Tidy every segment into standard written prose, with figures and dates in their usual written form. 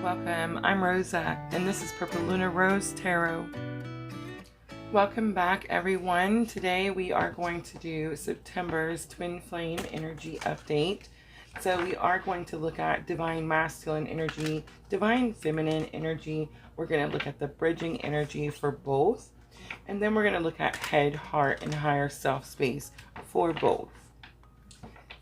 Welcome, I'm Rosa, and this is purplelunarose Tarot. Welcome back, everyone. Today we are going to do September's Twin Flame Energy Update. So we are going to look at Divine Masculine Energy, Divine Feminine Energy. We're going to look at the bridging energy for both. And then we're going to look at head, heart, and higher self space for both.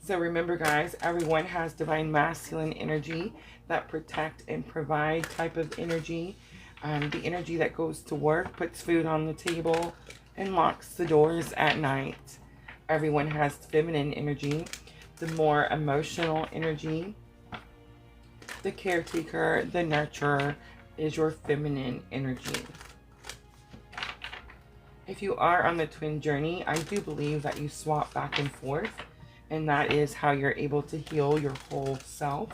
So remember, guys, everyone has Divine Masculine energy, that protect and provide type of energy. The energy that goes to work, puts food on the table, and locks the doors at night. Everyone has feminine energy, the more emotional energy. The caretaker, the nurturer, is your feminine energy. If you are on the twin journey, I do believe that you swap back and forth, and that is how you're able to heal your whole self.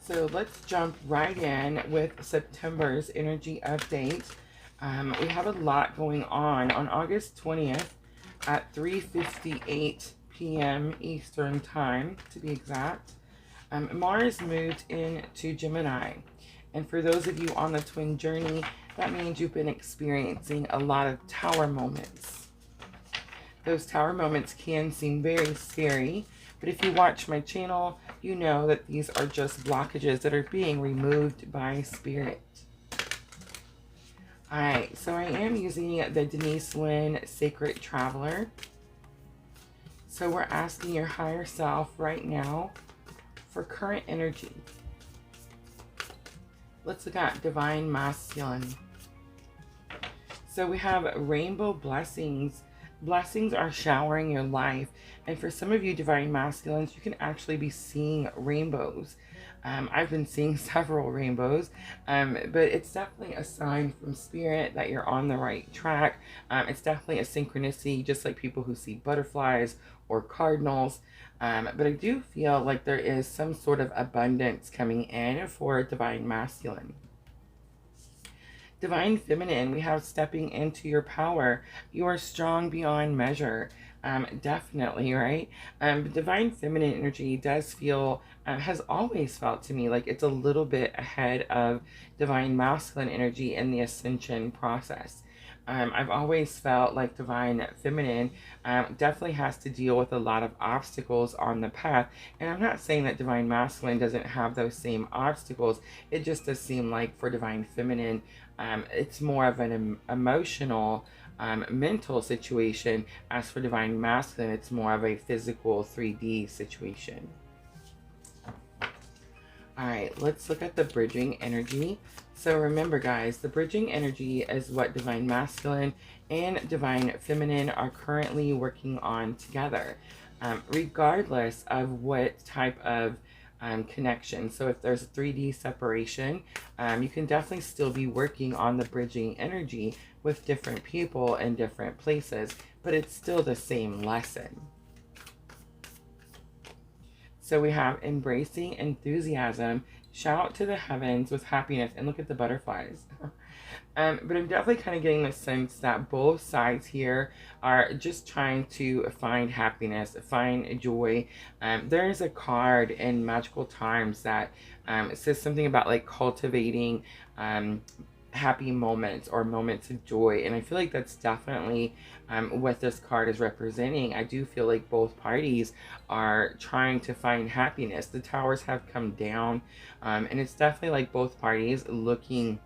So let's jump right in with September's energy update. We have a lot going on August 20th at 3:58 p.m. Eastern Time, to be exact. Mars moved into Gemini. And for those of you on the twin journey, that means you've been experiencing a lot of tower moments. Those tower moments can seem very scary, but if you watch my channel, you know that these are just blockages that are being removed by Spirit. Alright, so I am using the Denise Lynn Sacred Traveler. So we're asking your higher self right now for current energy. Let's look at Divine Masculine. So we have rainbow blessings. Blessings are showering your life. And for some of you Divine Masculines, you can actually be seeing rainbows. I've been seeing several rainbows, but it's definitely a sign from Spirit that you're on the right track. It's definitely a synchronicity, just like people who see butterflies or cardinals. But I do feel like there is some sort of abundance coming in for Divine Masculine. Divine Feminine, we have stepping into your power. You are strong beyond measure. Definitely, right? Divine Feminine energy does feel, has always felt to me like it's a little bit ahead of Divine Masculine energy in the ascension process. I've always felt like Divine Feminine definitely has to deal with a lot of obstacles on the path. And I'm not saying that Divine Masculine doesn't have those same obstacles. It just does seem like for Divine Feminine, it's more of an emotional, mental situation. As for Divine Masculine, it's more of a physical 3D situation. Alright, let's look at the bridging energy. So remember, guys, the bridging energy is what Divine Masculine and Divine Feminine are currently working on together, regardless of what type of connection. So if there's a 3D separation, you can definitely still be working on the bridging energy with different people in different places, but it's still the same lesson. So we have embracing enthusiasm, shout to the heavens with happiness, and look at the butterflies. But I'm definitely kind of getting the sense that both sides here are just trying to find happiness, find joy. There's a card in Magical Times that says something about like cultivating happy moments or moments of joy, and I feel like that's definitely what this card is representing. I do feel like both parties are trying to find happiness. The towers have come down, and it's definitely like both parties looking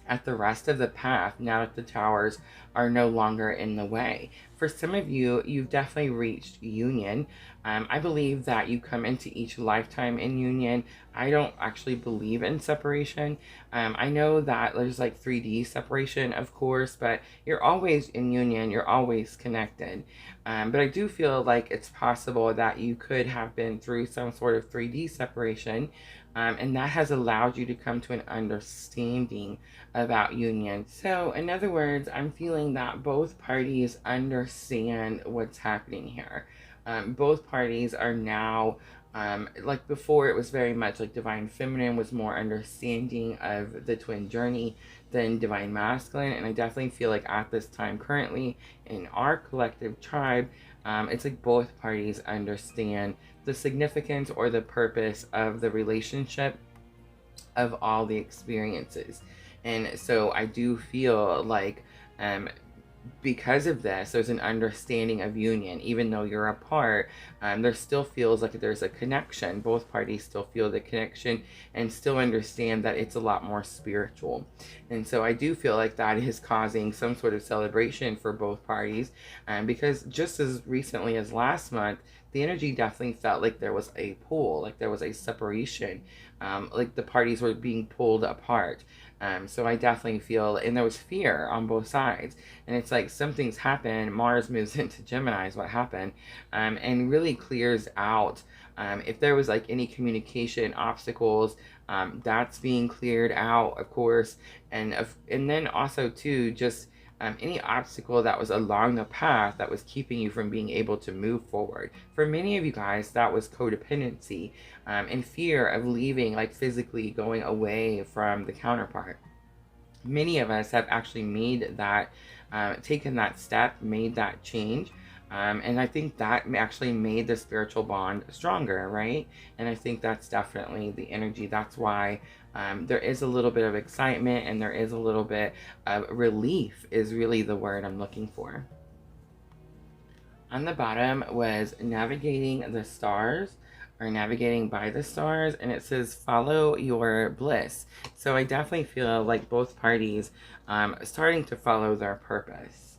at the rest of the path now that the towers are no longer in the way. For some of you, you've definitely reached union. I believe that you come into each lifetime in union. I don't actually believe in separation. I know that there's like 3D separation, of course, but you're always in union. You're always connected. But I do feel like it's possible that you could have been through some sort of 3D separation, and that has allowed you to come to an understanding about union. So in other words, I'm feeling that both parties understand what's happening here. Both parties are now, like before, it was very much like divine feminine was more understanding of the twin journey than divine masculine. And I definitely feel like at this time currently in our collective tribe, it's like both parties understand the significance or the purpose of the relationship, of all the experiences. And so I do feel like, because of this, there's an understanding of union. Even though you're apart, there still feels like there's a connection. Both parties still feel the connection and still understand that it's a lot more spiritual. And so I do feel like that is causing some sort of celebration for both parties, because just as recently as last month, the energy definitely felt like there was a pull, like there was a separation, like the parties were being pulled apart. So I definitely feel, and there was fear on both sides. And it's like something's happened. Mars moves into Gemini is what happened, and really clears out. If there was like any communication obstacles, that's being cleared out, of course. And then also too, just any obstacle that was along the path that was keeping you from being able to move forward. For many of you guys, that was codependency, and fear of leaving, like physically going away from the counterpart. Many of us have actually made that, taken that step, made that change. And I think that actually made the spiritual bond stronger, right? And I think that's definitely the energy. That's why there is a little bit of excitement, and there is a little bit of relief is really the word I'm looking for. On the bottom was navigating the stars, or navigating by the stars, and it says follow your bliss. So I definitely feel like both parties starting to follow their purpose.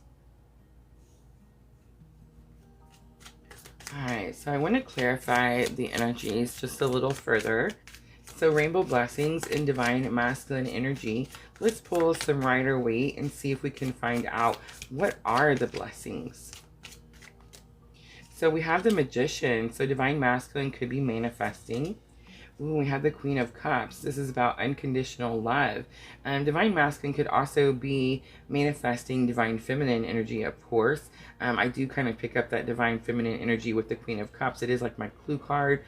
Alright, so I want to clarify the energies just a little further. So rainbow blessings in divine masculine energy. Let's pull some Rider-Waite and see if we can find out what are the blessings. So we have the Magician. So divine masculine could be manifesting. Ooh, we have the Queen of Cups. This is about unconditional love. Divine masculine could also be manifesting divine feminine energy, of course. I do kind of pick up that divine feminine energy with the Queen of Cups. It is like my clue card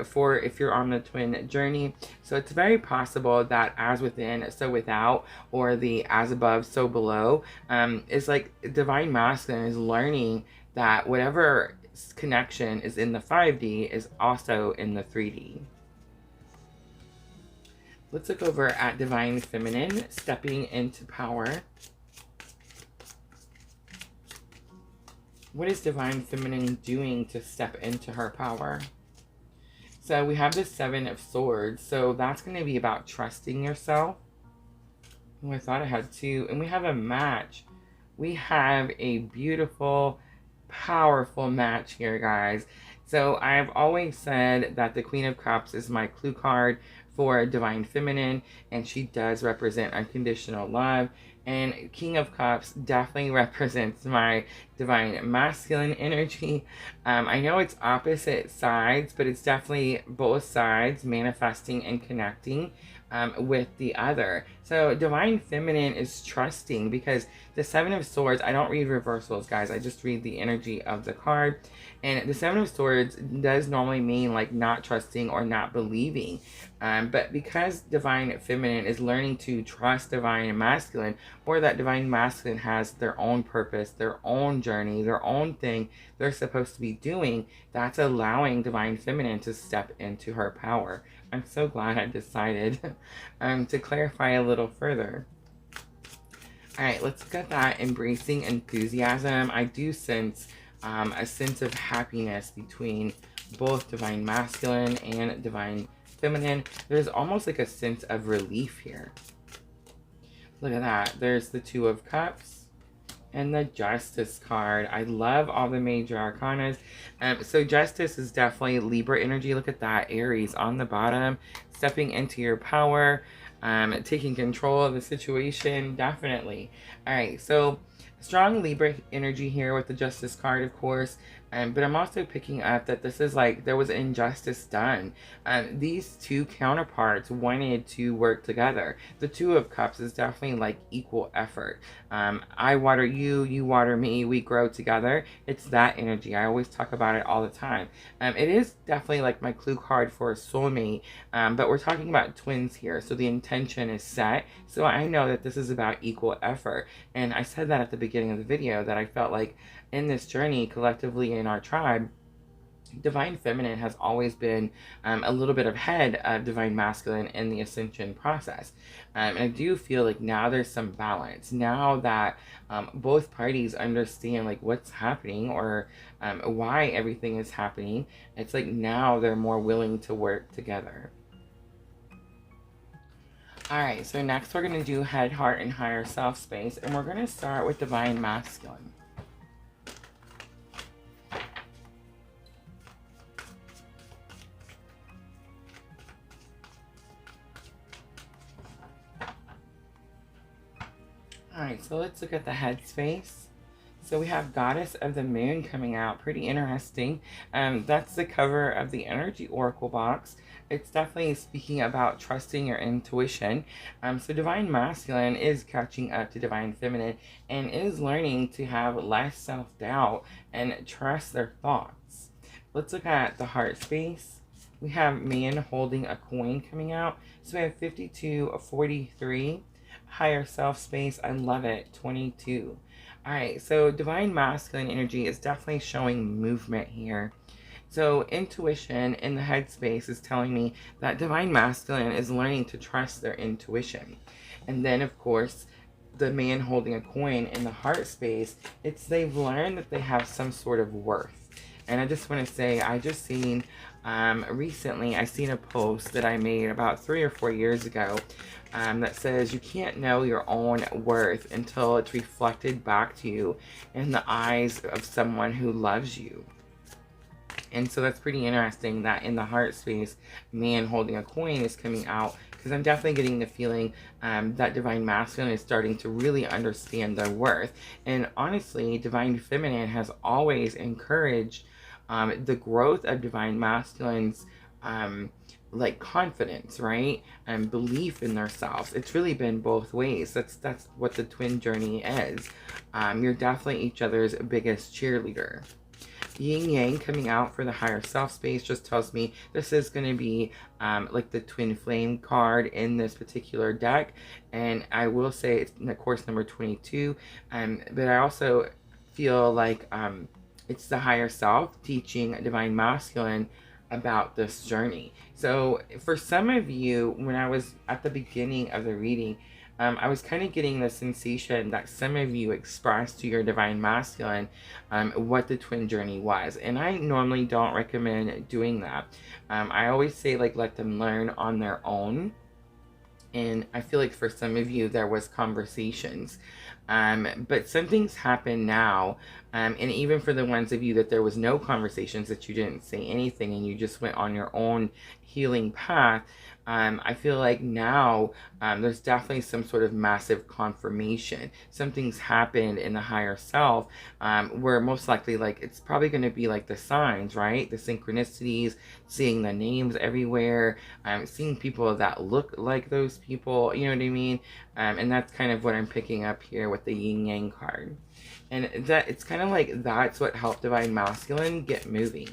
for if you're on the twin journey. So it's very possible that as within, so without, or the as above, so below, is like divine masculine is learning that whatever connection is in the 5D is also in the 3D. Let's look over at divine feminine, stepping into power. What is divine feminine doing to step into her power? So we have the 7 of Swords. So that's going to be about trusting yourself. Oh, I thought I had 2. And we have a match. We have a beautiful, powerful match here, guys. So I've always said that the Queen of Cups is my clue card for divine feminine, and she does represent unconditional love. And King of Cups definitely represents my divine masculine energy. I know it's opposite sides, but it's definitely both sides manifesting and connecting with the other. So divine feminine is trusting, because the 7 of Swords, I don't read reversals, guys. I just read the energy of the card. And the 7 of Swords does normally mean like not trusting or not believing. But because divine feminine is learning to trust divine masculine, or that divine masculine has their own purpose, their own journey, their own thing they're supposed to be doing, that's allowing divine feminine to step into her power. I'm so glad I decided to clarify a little further. All right, let's look at that embracing enthusiasm. I do sense a sense of happiness between both divine masculine and divine feminine. There's almost like a sense of relief here. Look at that. There's the 2 of Cups and the Justice card. I love all the major arcanas. So Justice is definitely Libra energy. Look at that. Aries on the bottom, stepping into your power, taking control of the situation. Definitely. All right. So Strong Libra energy here with the Justice card, of course. But I'm also picking up that this is like there was injustice done. These two counterparts wanted to work together. The Two of Cups is definitely like equal effort. I water you, you water me, we grow together. It's that energy. I always talk about it all the time. It is definitely like my clue card for a soulmate, but we're talking about twins here. So the intention is set. So I know that this is about equal effort. And I said that at the beginning of the video that I felt like in this journey collectively in our tribe, Divine Feminine has always been a little bit ahead of Divine Masculine in the ascension process. And I do feel like now there's some balance. Now that both parties understand like what's happening or why everything is happening, it's like now they're more willing to work together. Alright, so next we're going to do Head, Heart, and Higher Self Space. And we're going to start with Divine Masculine. Alright, so let's look at the head space. So we have Goddess of the Moon coming out. Pretty interesting. That's the cover of the Energy Oracle box. It's definitely speaking about trusting your intuition. So Divine Masculine is catching up to Divine Feminine and is learning to have less self-doubt and trust their thoughts. Let's look at the heart space. We have Man holding a coin coming out. So we have 52, 43. Higher self space, I love it, 22. All right, so Divine Masculine energy is definitely showing movement here. So intuition in the head space is telling me that Divine Masculine is learning to trust their intuition. And then, of course, the Man holding a coin in the heart space, it's they've learned that they have some sort of worth. And I just want to say, I just seen, recently, I seen a post that I made about 3 or 4 years ago that says you can't know your own worth until it's reflected back to you in the eyes of someone who loves you. And so that's pretty interesting that in the heart space, Man holding a coin is coming out, because I'm definitely getting the feeling that Divine Masculine is starting to really understand their worth. And honestly, Divine Feminine has always encouraged the growth of Divine Masculine's like confidence, right? And belief in themselves. It's really been both ways. That's what the twin journey is. You're definitely each other's biggest cheerleader. Yin Yang coming out for the higher self space just tells me this is going to be like the twin flame card in this particular deck. And I will say it's in the course number 22. But I also feel like it's the higher self teaching Divine Masculine about this journey. So for some of you, when I was at the beginning of the reading, I was kind of getting the sensation that some of you expressed to your Divine Masculine what the twin journey was. And I normally don't recommend doing that. I always say, like, let them learn on their own. And I feel like for some of you, there was conversations. But some things happen now. And even for the ones of you that there was no conversations, that you didn't say anything and you just went on your own healing path, I feel like now there's definitely some sort of massive confirmation. Something's happened in the higher self where most likely, like, it's probably going to be like the signs, right? The synchronicities, seeing the names everywhere, seeing people that look like those people, you know what I mean? And that's kind of what I'm picking up here with the Yin Yang card. And that it's kind of like that's what helped Divine Masculine get moving.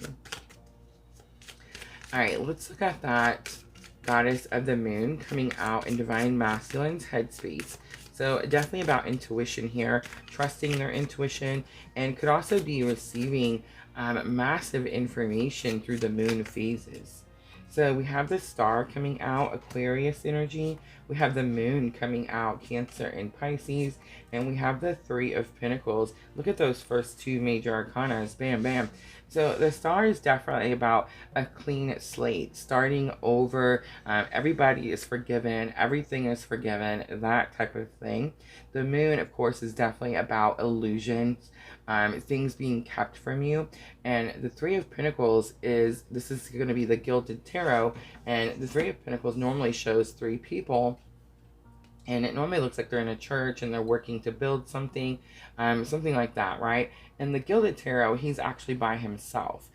All right, let's look at that Goddess of the Moon coming out in Divine Masculine's headspace. So definitely about intuition here, trusting their intuition, and could also be receiving massive information through the moon phases. So we have the Star coming out, Aquarius energy. We have the Moon coming out, Cancer and Pisces. And we have the Three of Pentacles. Look at those first two major arcanas. Bam, bam. So the Star is definitely about a clean slate, starting over. Everybody is forgiven. Everything is forgiven. That type of thing. The Moon, of course, is definitely about illusions. Things being kept from you. And the Three of Pentacles is, this is going to be the Gilded Tarot, and the Three of Pentacles normally shows three people And it normally looks like they're in a church and they're working to build something, something like that, right? And the Gilded Tarot, he's actually by himself.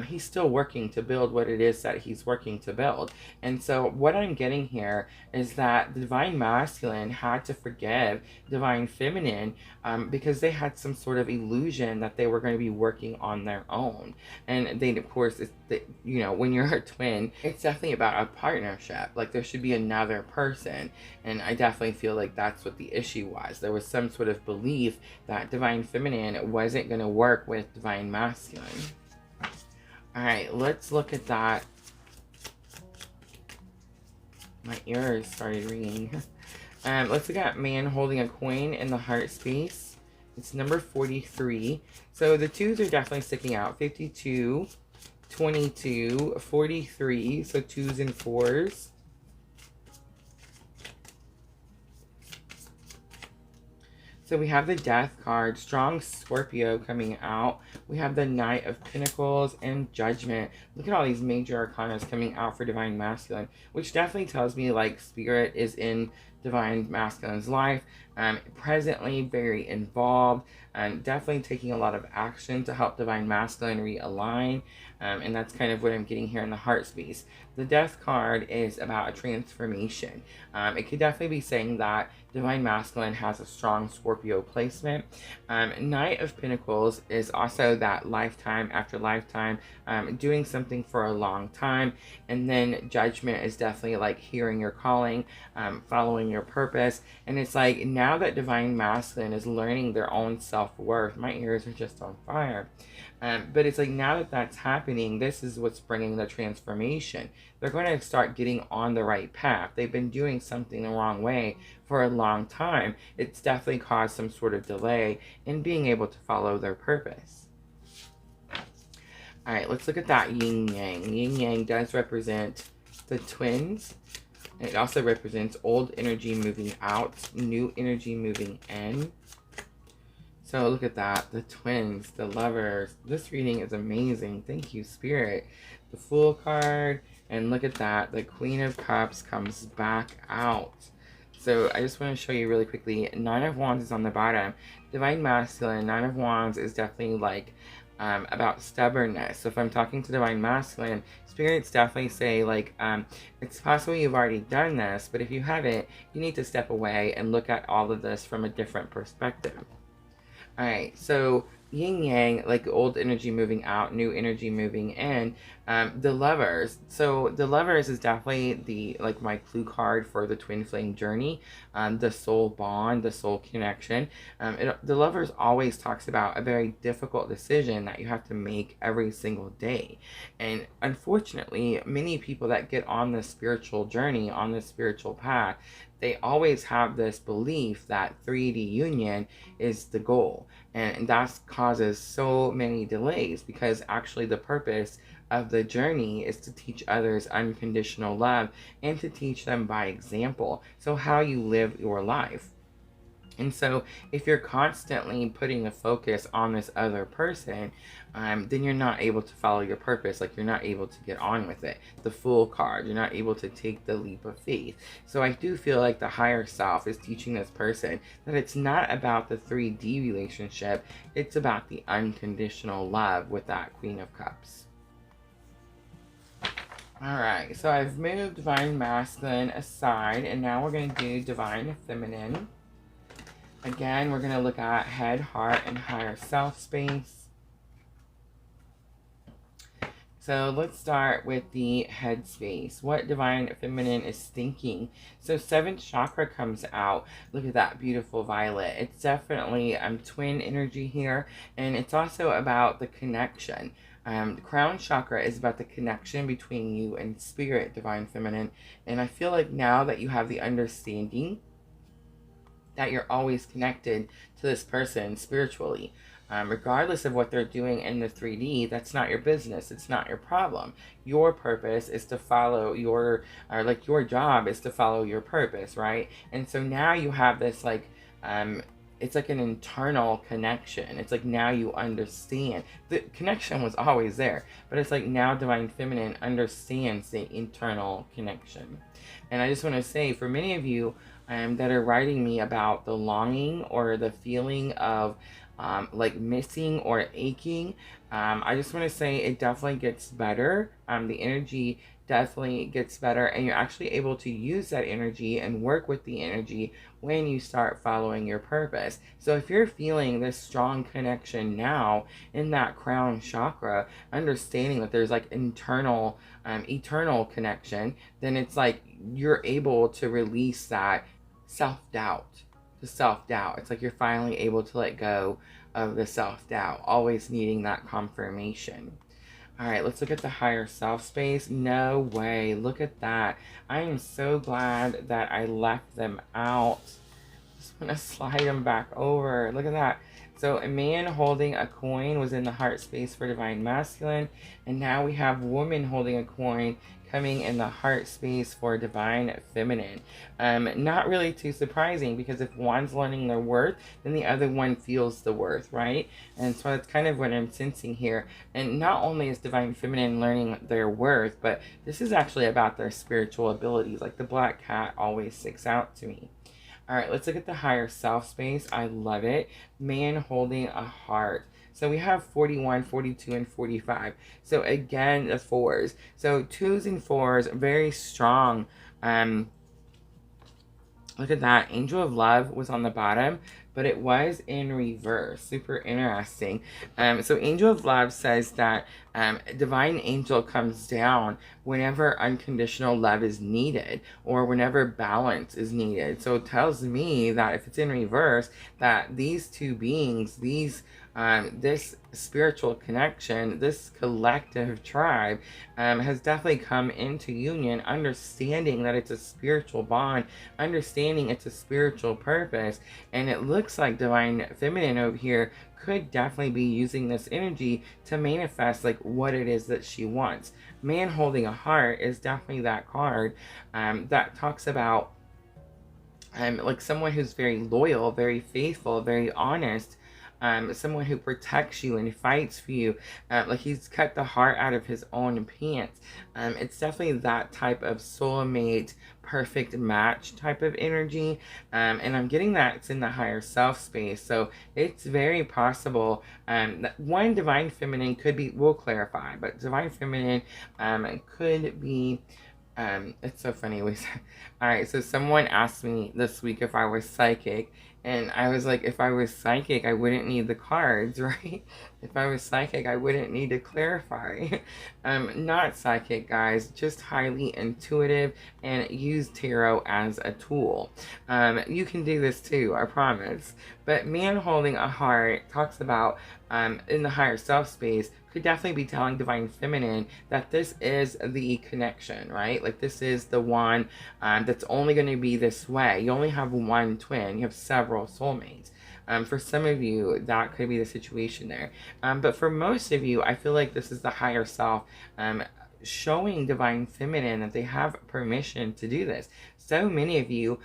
He's still working to build what it is that he's working to build. And so what I'm getting here is that the Divine Masculine had to forgive Divine Feminine because they had some sort of illusion that they were going to be working on their own. And they, of course, when you're a twin, it's definitely about a partnership. Like, there should be another person. And I definitely feel like that's what the issue was. There was some sort of belief that Divine Feminine wasn't going to work with Divine Masculine. All right, let's look at that. My ears started ringing. Let's look at man holding a coin in the heart space. It's number 43. So the twos are definitely sticking out. 52, 22, 43. So twos and fours. So we have the Death card, strong Scorpio coming out. We have the Knight of Pentacles and Judgment. Look at all these major arcanas coming out for Divine Masculine, which definitely tells me like Spirit is in Divine Masculine's life. Presently very involved, definitely taking a lot of action to help Divine Masculine realign. And that's kind of what I'm getting here in the heart space. The Death card is about a transformation. It could definitely be saying that Divine Masculine has a strong Scorpio placement. Knight of Pentacles is also that lifetime after lifetime, doing something for a long time. And then Judgment is definitely like hearing your calling, following your purpose. And it's like now that Divine Masculine is learning their own self-worth, my ears are just on fire. But it's like now that that's happening, this is what's bringing the transformation. They're going to start getting on the right path. They've been doing something the wrong way for a long time. It's definitely caused some sort of delay in being able to follow their purpose. All right, let's look at that yin yang. Yin yang does represent the twins. And it also represents old energy moving out, new energy moving in. So look at that, the twins, the lovers. This reading is amazing. Thank you, Spirit. The Fool card, and look at that, the Queen of Cups comes back out. So I just want to show you really quickly, Nine of Wands is on the bottom. Divine Masculine, Nine of Wands is definitely like about stubbornness. So if I'm talking to Divine Masculine, Spirits definitely say like, it's possible you've already done this, but if you haven't, you need to step away and look at all of this from a different perspective. All right, so yin yang, like old energy moving out, new energy moving in. The lovers. So the lovers is definitely the my clue card for the twin flame journey, the soul bond, the soul connection. The lovers always talks about a very difficult decision that you have to make every single day. And unfortunately, many people that get on the spiritual journey, on the spiritual path, they always have this belief that 3D union is the goal. And that causes so many delays because actually the purpose of the journey is to teach others unconditional love and to teach them by example. So how you live your life. And so if you're constantly putting the focus on this other person, then you're not able to follow your purpose. Like you're not able to get on with it. The Fool card, you're not able to take the leap of faith. So I do feel like the higher self is teaching this person that it's not about the 3D relationship. It's about the unconditional love with that Queen of Cups. Alright, so I've moved Divine Masculine aside, and now we're going to do Divine Feminine. Again, we're going to look at head, heart, and higher self space. So let's start with the head space. What Divine Feminine is thinking. So 7th chakra comes out. Look at that beautiful violet. It's definitely twin energy here. And it's also about the connection. The crown chakra is about the connection between you and Spirit, Divine Feminine. And I feel like now that you have the understanding that you're always connected to this person spiritually, regardless of what they're doing in the 3D, that's not your business. It's not your problem. Your purpose is to follow your job is to follow your purpose, right? And so now you have this it's like an internal connection. It's like now you understand. The connection was always there, but it's like now Divine Feminine understands the internal connection. And I just want to say, for many of you, that are writing me about the longing or the feeling of like missing or aching. I just want to say it definitely gets better. The energy definitely gets better, and you're actually able to use that energy and work with the energy when you start following your purpose. So if you're feeling this strong connection now in that crown chakra, understanding that there's like internal eternal connection, then it's like you're able to release that self-doubt. The self-doubt, it's like you're finally able to let go of the self-doubt, always needing that confirmation. All right, let's look at the higher self space. No way. Look at that. I am so glad that I left them out. Just want to slide them back over. Look at that. So a man holding a coin was in the heart space for divine masculine. And now we have woman holding a coin coming in the heart space for divine feminine. Not really too surprising, because if one's learning their worth, then the other one feels the worth, right? And so that's kind of what I'm sensing here. And not only is divine feminine learning their worth, but this is actually about their spiritual abilities. Like the black cat always sticks out to me. All right, let's look at the higher self space. I love it. Man holding a heart. So we have 41, 42, and 45. So again, the fours. So twos and fours, very strong. Look at that. Angel of Love was on the bottom, but it was in reverse. Super interesting. So Angel of Love says that divine angel comes down whenever unconditional love is needed, or whenever balance is needed. So it tells me that if it's in reverse, that these two beings, this spiritual connection, this collective tribe has definitely come into union, understanding that it's a spiritual bond, understanding it's a spiritual purpose. And it looks like divine feminine over here could definitely be using this energy to manifest like what it is that she wants. Man holding a heart is definitely that card that talks about like someone who's very loyal, very faithful, very honest, someone who protects you and fights for you, like he's cut the heart out of his own pants. It's definitely that type of soulmate, perfect match type of energy, and I'm getting that it's in the higher self space. So it's very possible that one, divine feminine could be, we'll clarify, but divine feminine could be, it's so funny. All right, so someone asked me this week if I was psychic, and I was like, if I was psychic, I wouldn't need the cards, right? If I was psychic, I wouldn't need to clarify. Not psychic, guys, just highly intuitive, and use tarot as a tool. You can do this too, I promise. But man holding a heart talks about, in the higher self space, could definitely be telling divine feminine that this is the connection, right? Like this is the one that's only going to be this way. You only have one twin. You have several soulmates. For some of you, that could be the situation there. But for most of you, I feel like this is the higher self showing divine feminine that they have permission to do this. So many of you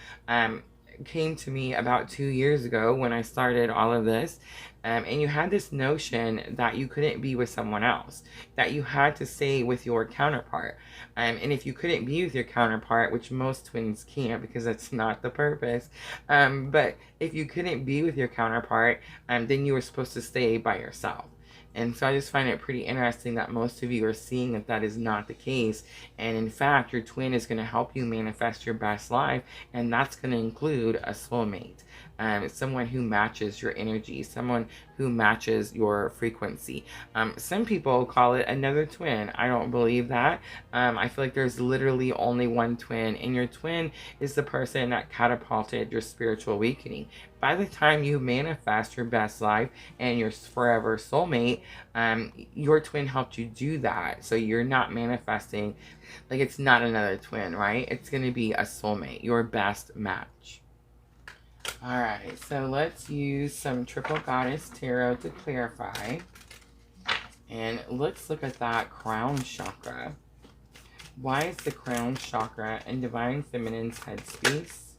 came to me about 2 years ago when I started all of this, and you had this notion that you couldn't be with someone else, that you had to stay with your counterpart. And if you couldn't be with your counterpart, which most twins can't because that's not the purpose, but if you couldn't be with your counterpart, then you were supposed to stay by yourself. And so I just find it pretty interesting that most of you are seeing that that is not the case. And in fact, your twin is going to help you manifest your best life. And that's going to include a soulmate. Someone who matches your energy, someone who matches your frequency. Some people call it another twin. I don't believe that. I feel like there's literally only one twin, and your twin is the person that catapulted your spiritual awakening. By the time you manifest your best life and your forever soulmate, your twin helped you do that. So you're not manifesting like it's not another twin, right? It's going to be a soulmate, your best match. All right, so let's use some Triple Goddess Tarot to clarify. And let's look at that crown chakra. Why is the crown chakra in divine feminine's headspace?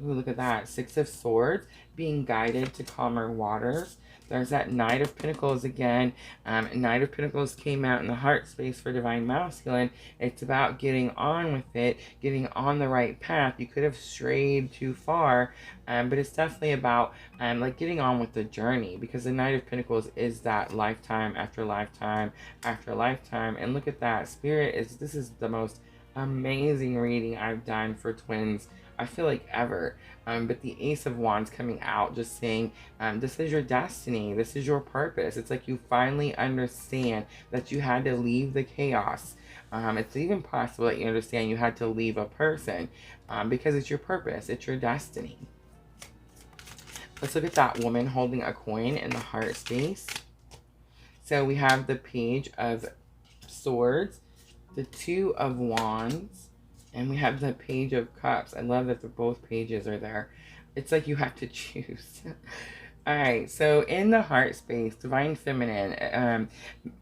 Ooh, look at that. 6 of Swords, being guided to calmer waters. There's that Knight of Pentacles again. Knight of Pentacles came out in the heart space for Divine Masculine. It's about getting on with it, getting on the right path. You could have strayed too far, but it's definitely about like getting on with the journey, because the Knight of Pentacles is that lifetime after lifetime after lifetime. And look at that. Spirit this is the most amazing reading I've done for twins, I feel like, ever. But the Ace of Wands coming out, just saying, this is your destiny. This is your purpose. It's like you finally understand that you had to leave the chaos. It's even possible that you understand you had to leave a person because it's your purpose. It's your destiny. Let's look at that woman holding a coin in the heart space. So we have the Page of Swords, the Two of Wands, and we have the Page of Cups. I love that both pages are there. It's like you have to choose. All right, so in the heart space, Divine Feminine,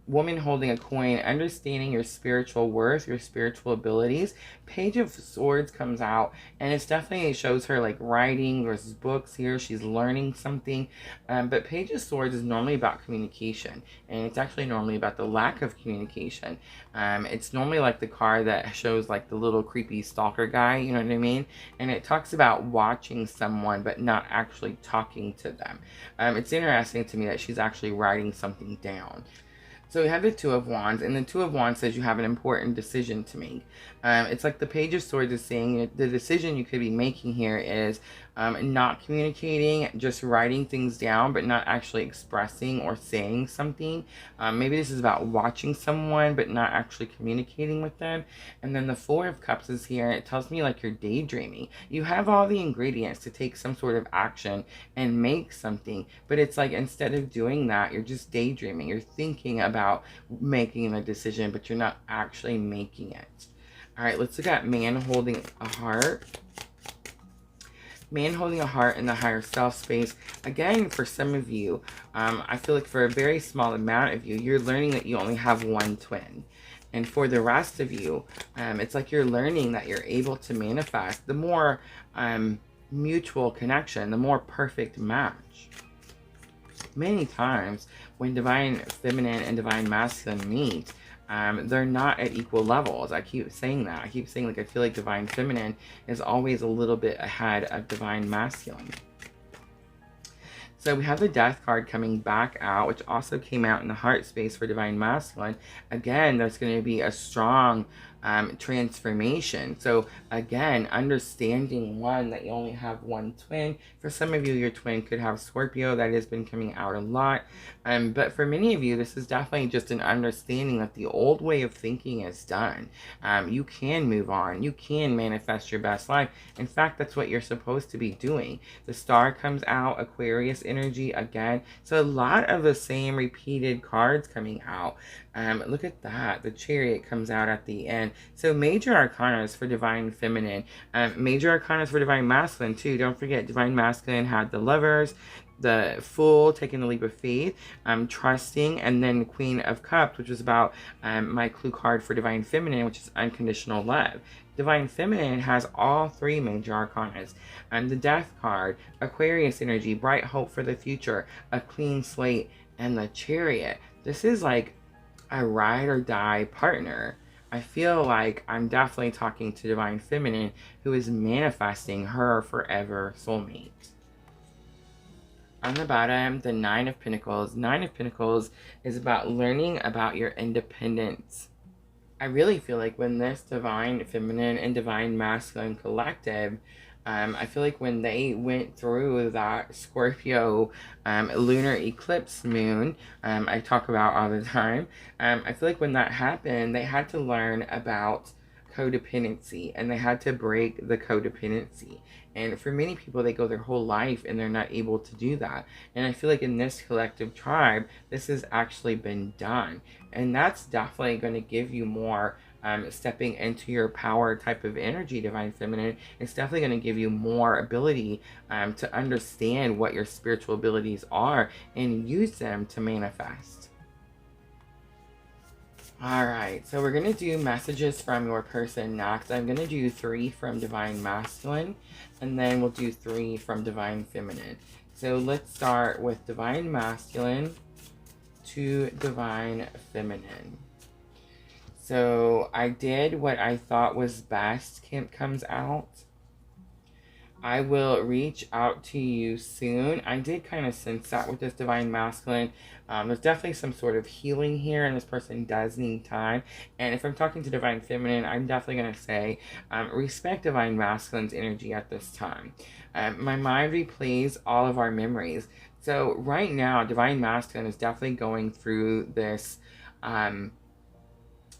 woman holding a coin, understanding your spiritual worth, your spiritual abilities. Page of Swords comes out, and it's definitely, it shows her like writing. There's books here. She's learning something. But Page of Swords is normally about communication, and it's actually normally about the lack of communication. It's normally like the card that shows like the little creepy stalker guy, you know what I mean? And it talks about watching someone but not actually talking to them. It's interesting to me that she's actually writing something down. So we have the Two of Wands, and the Two of Wands says you have an important decision to make. It's like the Page of Swords is saying the decision you could be making here is not communicating, just writing things down, but not actually expressing or saying something. Maybe this is about watching someone, but not actually communicating with them. And then the Four of Cups is here, and it tells me like you're daydreaming. You have all the ingredients to take some sort of action and make something, but it's like instead of doing that, you're just daydreaming. You're thinking about making a decision, but you're not actually making it. All right, let's look at man holding a heart. Man holding a heart in the higher self space. Again, for some of you, I feel like for a very small amount of you, you're learning that you only have one twin. And for the rest of you, it's like you're learning that you're able to manifest the more mutual connection, the more perfect match. Many times when Divine Feminine and Divine Masculine meet, they're not at equal levels. I keep saying that. I keep saying, like, I feel like Divine Feminine is always a little bit ahead of Divine Masculine. So we have the Death card coming back out, which also came out in the heart space for Divine Masculine. Again, there's going to be a strong transformation. So again, understanding that you only have one twin. For some of you, your twin could have Scorpio. That has been coming out a lot. But for many of you, this is definitely just an understanding that the old way of thinking is done. You can move on. You can manifest your best life. In fact, that's what you're supposed to be doing. The Star comes out, Aquarius energy again. So a lot of the same repeated cards coming out. Look at that. The Chariot comes out at the end. So major arcanas for Divine Feminine. Major arcanas for Divine Masculine too. Don't forget, Divine Masculine had the Lovers, the Fool, taking the leap of faith, trusting, and then Queen of Cups, which is about my clue card for Divine Feminine, which is unconditional love. Divine Feminine has all three major arcanas. The Death card, Aquarius energy, bright hope for the future, a clean slate, and the Chariot. This is like a ride or die partner. I feel like I'm definitely talking to Divine Feminine, who is manifesting her forever soulmate. On the bottom, the Nine of Pentacles. Nine of Pentacles is about learning about your independence. I really feel like when this Divine Feminine and Divine Masculine collective, I feel like when they went through that Scorpio lunar eclipse moon, I talk about all the time, I feel like when that happened, they had to learn about codependency, and they had to break the codependency. And for many people, they go their whole life and they're not able to do that. And I feel like in this collective tribe, this has actually been done. And that's definitely going to give you more stepping into your power type of energy, Divine Feminine. It's definitely going to give you more ability to understand what your spiritual abilities are and use them to manifest. Alright, so we're going to do messages from your person next. I'm going to do 3 from Divine Masculine, and then we'll do 3 from Divine Feminine. So let's start with Divine Masculine to Divine Feminine. So I did what I thought was best comes out. I will reach out to you soon. I did kind of sense that with this Divine Masculine. There's definitely some sort of healing here, and this person does need time. And if I'm talking to Divine Feminine, I'm definitely going to say respect Divine Masculine's energy at this time. My mind replays all of our memories. So right now, Divine Masculine is definitely going through this...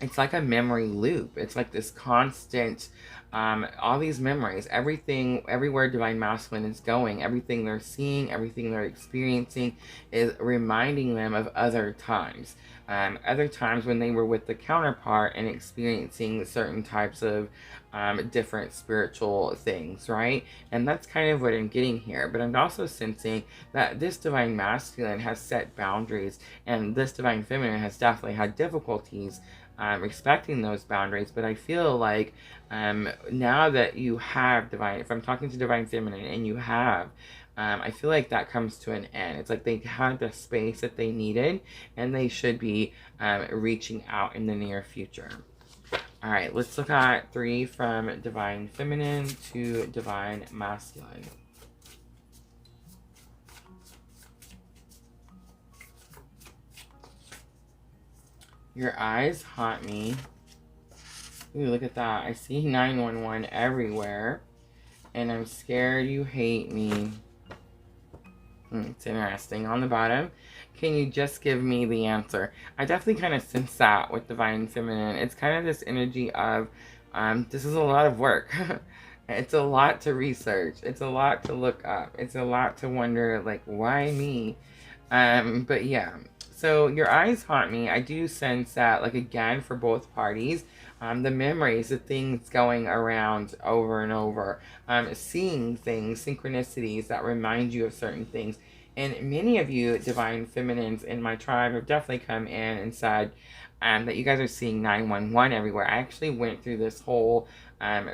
it's like a memory loop. It's like this constant, all these memories, everything, everywhere Divine Masculine is going, everything they're seeing, everything they're experiencing is reminding them of other times. Other times when they were with the counterpart and experiencing certain types of different spiritual things, right? And that's kind of what I'm getting here. But I'm also sensing that this Divine Masculine has set boundaries, and this Divine Feminine has definitely had difficulties respecting those boundaries. But I feel like now that you have Divine, if I'm talking to Divine Feminine and you have, I feel like that comes to an end. It's like they had the space that they needed, and they should be reaching out in the near future. All right, let's look at 3 from Divine Feminine to Divine Masculine. Your eyes haunt me. Ooh, look at that. I see 911 everywhere. And I'm scared you hate me. It's interesting. On the bottom, can you just give me the answer? I definitely kind of sense that with Divine Feminine. It's kind of this energy of, this is a lot of work. It's a lot to research. It's a lot to look up. It's a lot to wonder, like, why me? But yeah. So your eyes haunt me. I do sense that, like, again, for both parties, the memories, the things going around over and over, seeing things, synchronicities that remind you of certain things. And many of you Divine Feminines in my tribe have definitely come in and said that you guys are seeing 911 everywhere. I actually went through this whole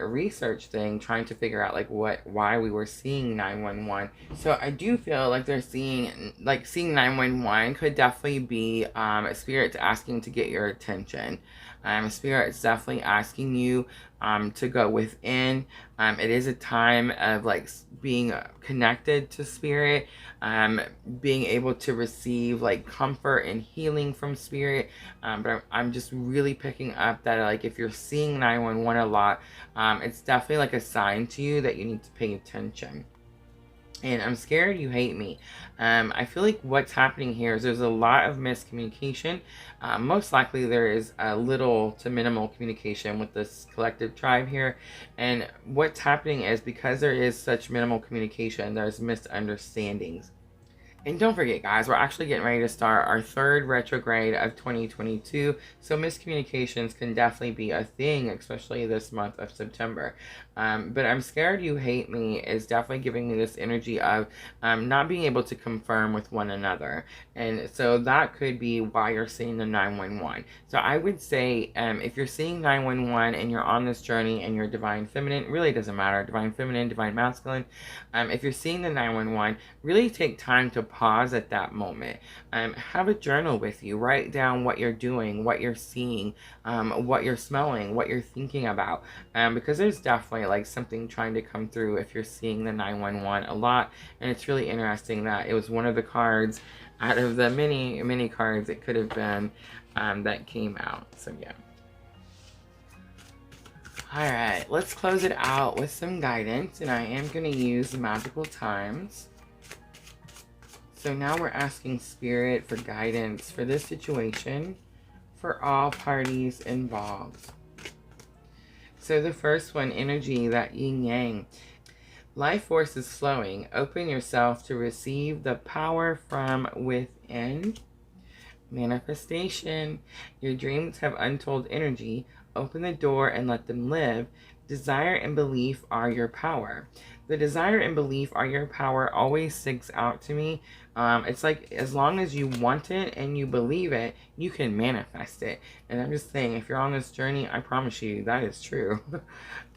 research thing trying to figure out like why we were seeing 911. So I do feel like they're seeing 911 could definitely be spirits asking to get your attention. Spirit's definitely asking you to go within. It is a time of like being connected to spirit, being able to receive like comfort and healing from spirit. But I'm just really picking up that like if you're seeing 911 a lot, it's definitely like a sign to you that you need to pay attention. And I'm scared you hate me. I feel like what's happening here is there's a lot of miscommunication. Most likely there is a little to minimal communication with this collective tribe here. And what's happening is because there is such minimal communication, there's misunderstandings. And don't forget, guys, we're actually getting ready to start our 3rd retrograde of 2022. So miscommunications can definitely be a thing, especially this month of September. But I'm scared you hate me is definitely giving me this energy of not being able to confirm with one another. And so that could be why you're seeing the 911. So I would say if you're seeing 911 and you're on this journey and you're Divine Feminine, really doesn't matter, Divine Feminine, Divine Masculine. If you're seeing the 911, really take time to pause at that moment. Have a journal with you. Write down what you're doing, what you're seeing, what you're smelling, what you're thinking about. Because there's definitely like something trying to come through if you're seeing the 911 a lot. And it's really interesting that it was one of the cards out of the many cards it could have been that came out. So yeah. Alright, let's close it out with some guidance, and I am going to use Magical Times. So now we're asking Spirit for guidance for this situation for all parties involved. So the first one, energy, that yin yang. Life force is flowing. Open yourself to receive the power from within. Manifestation. Your dreams have untold energy. Open the door and let them live. Desire and belief are your power. The desire and belief are your power always sticks out to me. It's like as long as you want it and you believe it, you can manifest it. And I'm just saying, if you're on this journey, I promise you that is true. All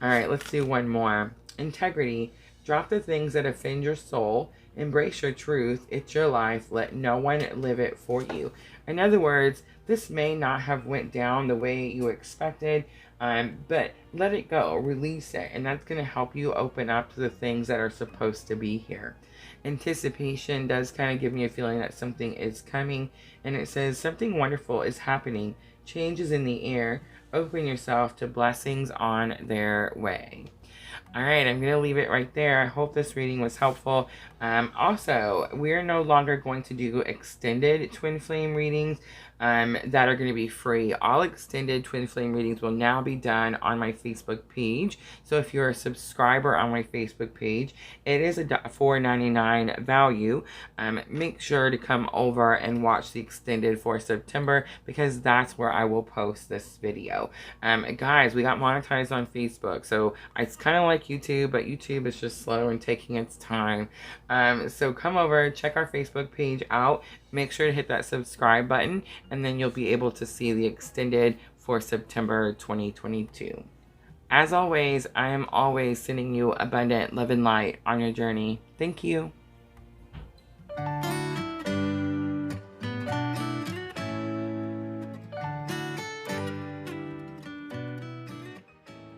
right, let's do one more. Integrity. Drop the things that offend your soul. Embrace your truth. It's your life. Let no one live it for you. In other words, this may not have went down the way you expected, but let it go. Release it. And that's going to help you open up to the things that are supposed to be here. Anticipation does kind of give me a feeling that something is coming. And it says something wonderful is happening. Change is in the air. Open yourself to blessings on their way. All right, I'm going to leave it right there. I hope this reading was helpful. Also, we're no longer going to do extended twin flame readings that are going to be free. All extended twin flame readings will now be done on my Facebook page. So if you're a subscriber on my Facebook page, it is a $4.99 value. Make sure to come over and watch the extended for September, because that's where I will post this video. Guys, we got monetized on Facebook, so it's kind of like YouTube, but YouTube is just slow and taking its time. So come over, check our Facebook page out, make sure to hit that subscribe button, and then you'll be able to see the extended for September 2022. As always, I am always sending you abundant love and light on your journey. Thank you.